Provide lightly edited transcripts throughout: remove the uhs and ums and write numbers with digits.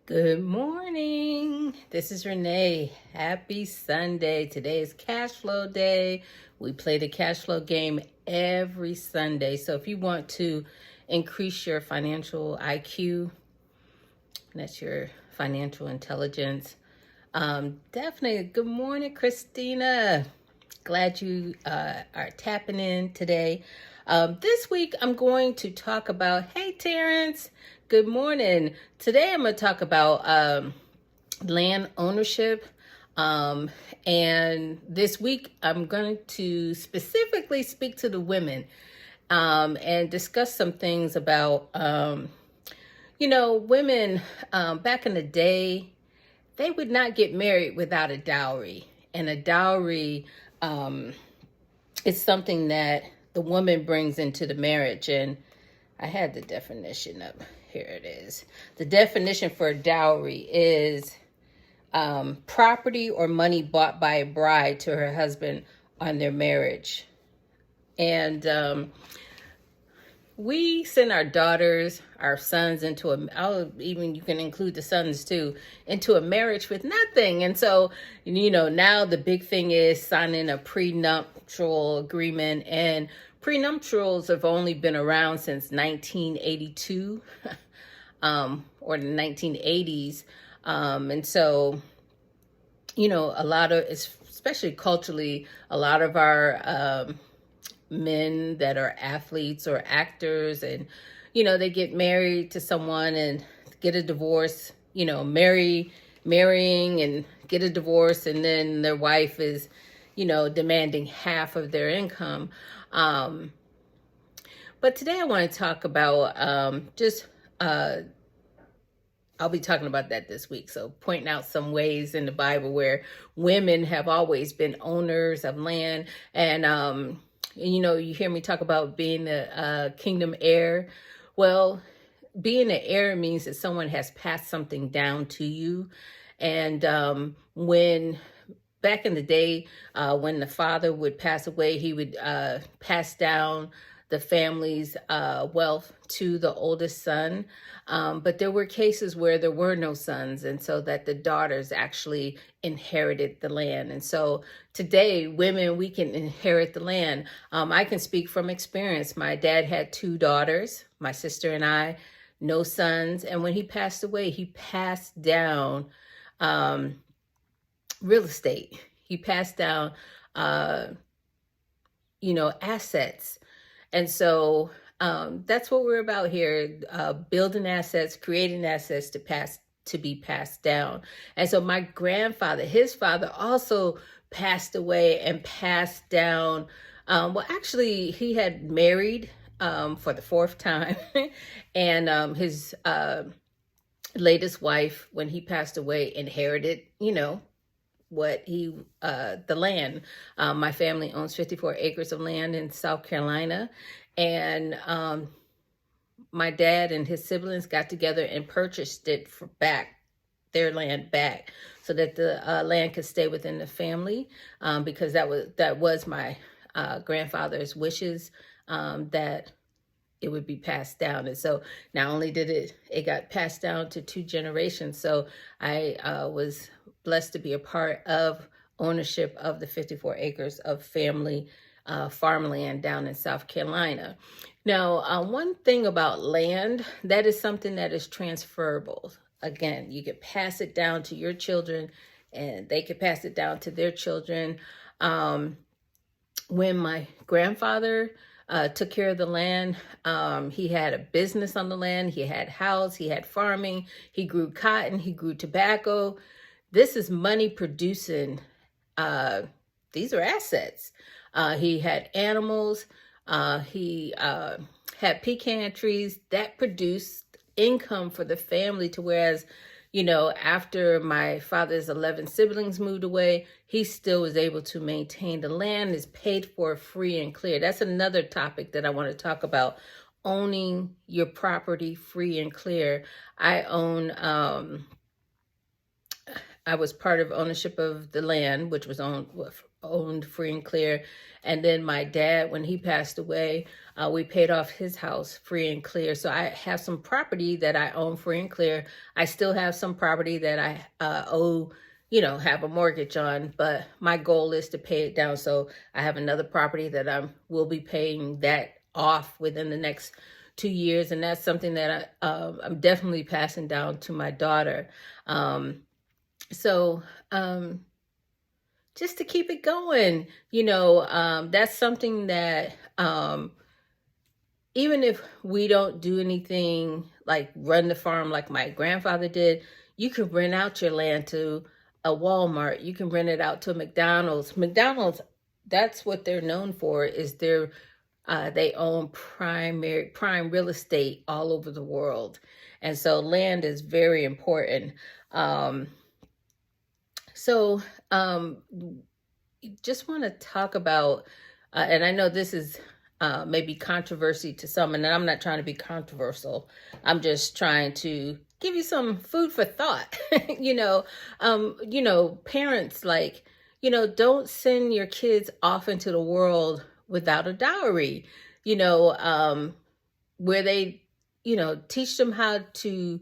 Good morning. This is Renee. Happy Sunday. Today is Cashflow Day. We play the Cashflow game every Sunday. So if you want to increase your financial IQ, that's your financial intelligence, definitely. Good morning, Christina. Glad you are tapping in today. This week, I'm going to talk about, hey, Terrence, good morning. Today, I'm going to talk about land ownership. And this week, I'm going to specifically speak to the women and discuss some things about, women back in the day, they would not get married without a dowry. And a dowry is something that the woman brings into the marriage. And I had the definition up. Here it is. The definition for a dowry is property or money bought by a bride to her husband on their marriage. And we send our daughters, our sons into you can include the sons too, into a marriage with nothing. And so, now the big thing is signing a prenuptial agreement, and prenuptials have only been around since 1982 or the 1980s. And so, a lot of, especially culturally, a lot of our men that are athletes or actors, and they get married to someone and get a divorce, marrying and get a divorce, and then their wife is demanding half of their income. But today I want to talk about I'll be talking about that this week. So pointing out some ways in the Bible where women have always been owners of land. And you hear me talk about being a kingdom heir. Well, being an heir means that someone has passed something down to you. And when back in the day, when the father would pass away, he would pass down the family's wealth to the oldest son. But there were cases where there were no sons, and so that the daughters actually inherited the land. And so today, women, we can inherit the land. I can speak from experience. My dad had 2 daughters, my sister and I, no sons. And when he passed away, he passed down real estate. He passed down, assets. And so that's what we're about here, building assets, creating assets to be passed down. And so my grandfather, his father, also passed away and passed down. Actually, he had married for the 4th time. And his latest wife, when he passed away, inherited, the land. My family owns 54 acres of land in South Carolina. And my dad and his siblings got together and purchased it their land back, so that the land could stay within the family, because that was my grandfather's wishes, that it would be passed down. And so not only did it got passed down to 2 generations. So I was blessed to be a part of ownership of the 54 acres of family farmland down in South Carolina. Now, one thing about land, that is something that is transferable. Again, you could pass it down to your children, and they could pass it down to their children. When my grandfather took care of the land, he had a business on the land. He had house, he had farming, he grew cotton, he grew tobacco. This is money producing. These are assets. He had animals. He had pecan trees that produced income for the family, to whereas, after my father's 11 siblings moved away, he still was able to maintain the land, is paid for free and clear. That's another topic that I want to talk about, owning your property free and clear. I own I was part of ownership of the land, which was owned free and clear. And then my dad, when he passed away, we paid off his house free and clear. So I have some property that I own free and clear. I still have some property that I owe, have a mortgage on, but my goal is to pay it down. So I have another property that I will be paying that off within the next 2 years. And that's something that I'm definitely passing down to my daughter. So just to keep it going, that's something that even if we don't do anything like run the farm like my grandfather did, you can rent out your land to a Walmart. You can rent it out to a McDonald's. McDonald's, that's what they're known for, is they own prime real estate all over the world. And so land is very important. So just want to talk about, and I know this is maybe controversy to some, and I'm not trying to be controversial. I'm just trying to give you some food for thought. Parents, don't send your kids off into the world without a dowry, where they, teach them how to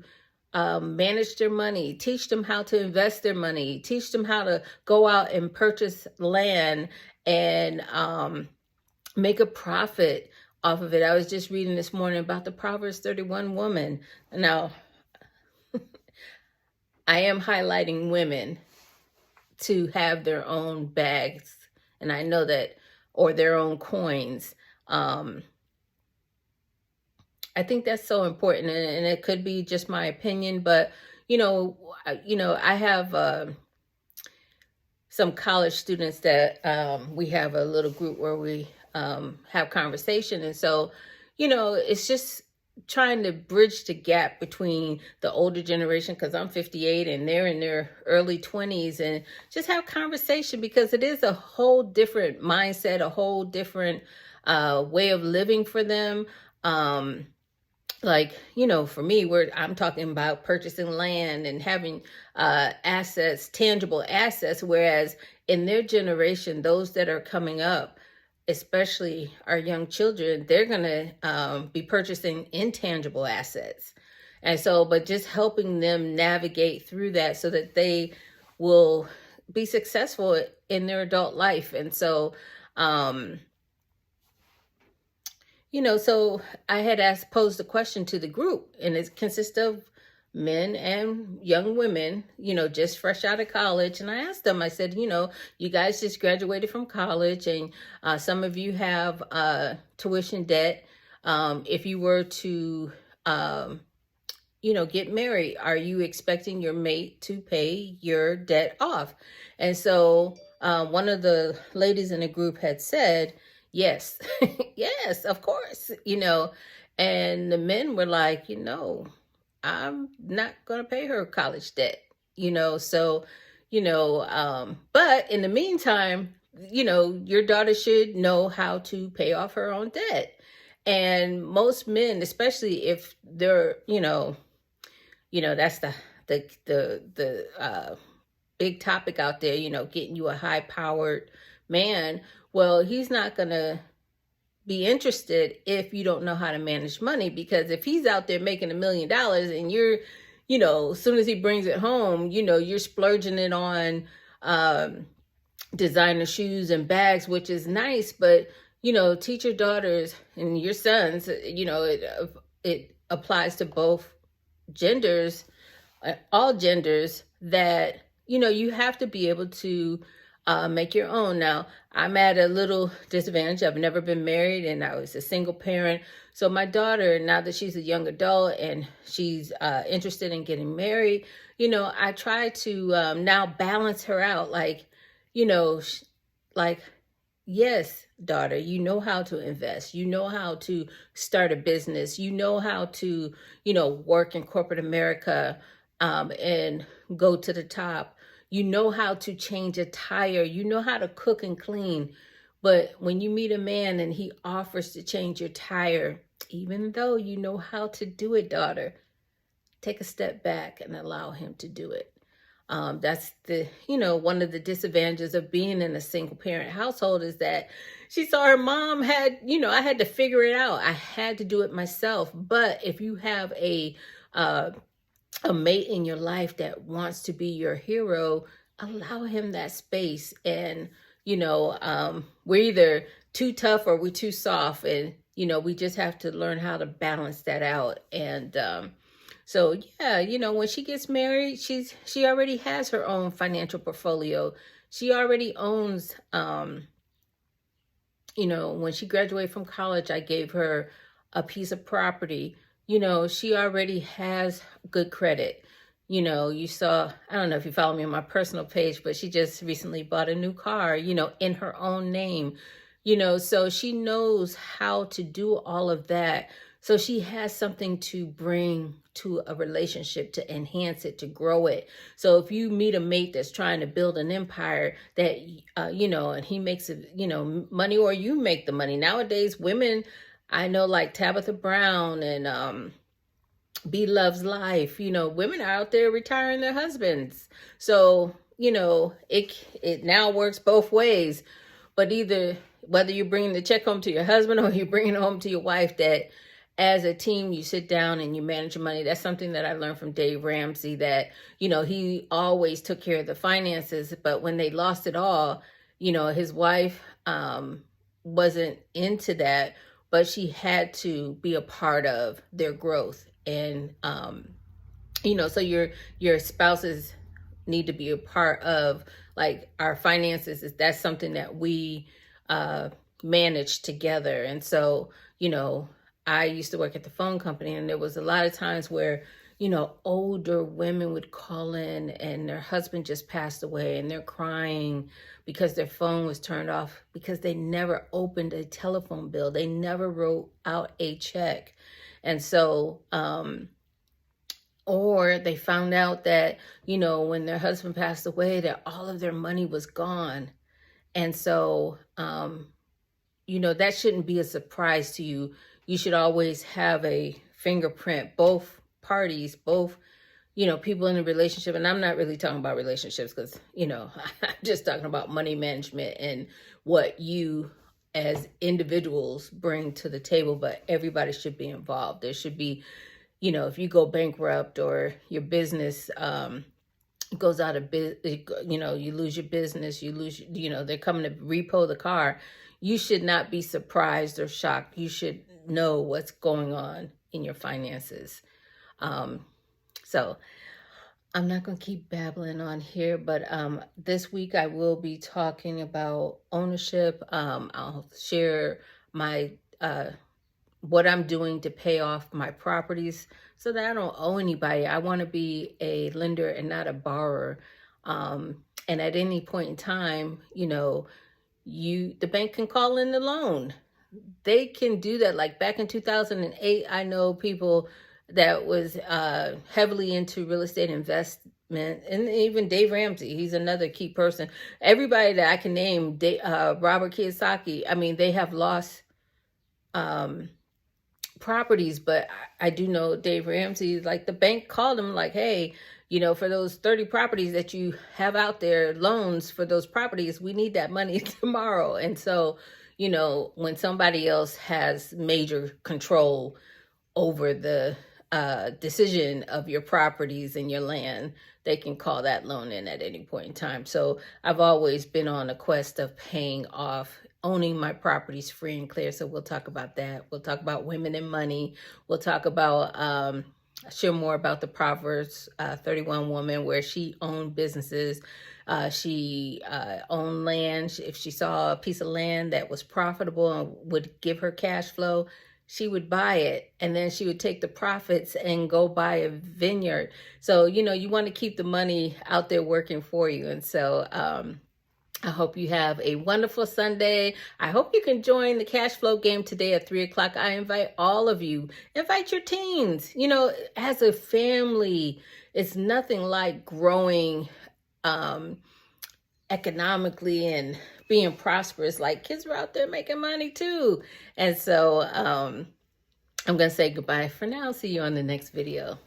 manage their money, teach them how to invest their money, teach them how to go out and purchase land and make a profit off of it. I was just reading this morning about the Proverbs 31 woman. Now, I am highlighting women to have their own bags, and I know that, or their own coins. I think that's so important, and it could be just my opinion, but I have some college students that we have a little group where we have conversation, and so it's just trying to bridge the gap between the older generation, because I'm 58 and they're in their early 20s, and just have conversation, because it is a whole different mindset, a whole different way of living for them. For me, I'm talking about purchasing land and having assets, tangible assets, whereas in their generation, those that are coming up, especially our young children, they're going to be purchasing intangible assets. And so, but just helping them navigate through that so that they will be successful in their adult life. And so, so I had posed a question to the group, and it consists of men and young women, just fresh out of college. And I asked them, I said, you guys just graduated from college, and some of you have tuition debt. If you were to, get married, are you expecting your mate to pay your debt off? And so one of the ladies in the group had said, yes, yes, of course, and the men were like, I'm not going to pay her college debt, so, but in the meantime, your daughter should know how to pay off her own debt. And most men, especially if they're, that's the big topic out there, getting you a high powered man. Well, he's not going to be interested if you don't know how to manage money, because if he's out there making $1 million and you're, as soon as he brings it home, you're splurging it on designer shoes and bags, which is nice, but, teach your daughters and your sons, it applies to both genders, all genders, that, you have to be able to make your own. Now, I'm at a little disadvantage. I've never been married, and I was a single parent. So my daughter, now that she's a young adult and she's interested in getting married, I try to now balance her out. Yes, daughter, you know how to invest. You know how to start a business. You know how to, work in corporate America and go to the top. You know how to change a tire. You know how to cook and clean. But when you meet a man and he offers to change your tire, even though you know how to do it, daughter, take a step back and allow him to do it. That's the, one of the disadvantages of being in a single parent household is that she saw her mom had, I had to figure it out. I had to do it myself. But if you have a mate in your life that wants to be your hero, allow him that space. And, we're either too tough or we're too soft. And, we just have to learn how to balance that out. And, so yeah, when she gets married, she already has her own financial portfolio. She already owns, when she graduated from college, I gave her a piece of property. She already has good credit. You saw, I don't know if you follow me on my personal page, but she just recently bought a new car, in her own name, so she knows how to do all of that. So she has something to bring to a relationship, to enhance it, to grow it. So if you meet a mate that's trying to build an empire that, and he makes it, money, or you make the money. Nowadays, women, I know, like Tabitha Brown and B Loves Life, women are out there retiring their husbands. So, it now works both ways. But whether you're bringing the check home to your husband or you're bringing it home to your wife, that as a team, you sit down and you manage your money. That's something that I learned from Dave Ramsey, that, he always took care of the finances. But when they lost it all, his wife wasn't into that, but she had to be a part of their growth. And, so your spouses need to be a part of, like, our finances. That's something that we manage together. And so, I used to work at the phone company, and there was a lot of times where, older women would call in and their husband just passed away and they're crying because their phone was turned off because they never opened a telephone bill. They never wrote out a check. And so, or they found out that, when their husband passed away, that all of their money was gone. And so, that shouldn't be a surprise to you. You should always have a fingerprint, both parties, both, people in a relationship. And I'm not really talking about relationships because, I'm just talking about money management and what you as individuals bring to the table. But everybody should be involved. There should be, if you go bankrupt or your business goes out of business, you lose your business, they're coming to repo the car. You should not be surprised or shocked. You should know what's going on in your finances. So I'm not going to keep babbling on here, but this week I will be talking about ownership. I'll share my what I'm doing to pay off my properties so that I don't owe anybody. I want to be a lender and not a borrower. And at any point in time, the bank can call in the loan. They can do that. Like back in 2008, I know people that was heavily into real estate investment, and even Dave Ramsey, he's another key person. Everybody that I can name, Robert Kiyosaki, I mean, they have lost properties, but I do know Dave Ramsey, like the bank called him like, hey, for those 30 properties that you have out there, loans for those properties, we need that money tomorrow. And so, when somebody else has major control over the decision of your properties and your land, they can call that loan in at any point in time. So I've always been on a quest of paying off, owning my properties free and clear. So we'll talk about that. We'll talk about women and money. We'll talk about, share more about the Proverbs 31 woman, where she owned businesses. She owned land. If she saw a piece of land that was profitable and would give her cash flow, she would buy it, and then she would take the profits and go buy a vineyard. So, you want to keep the money out there working for you. And so I hope you have a wonderful Sunday. I hope you can join the cash flow game today at 3:00. I invite all of you. Invite your teens. As a family, it's nothing like growing economically and being prosperous. Like, kids are out there making money too. And so I'm going to say goodbye for now. See you on the next video.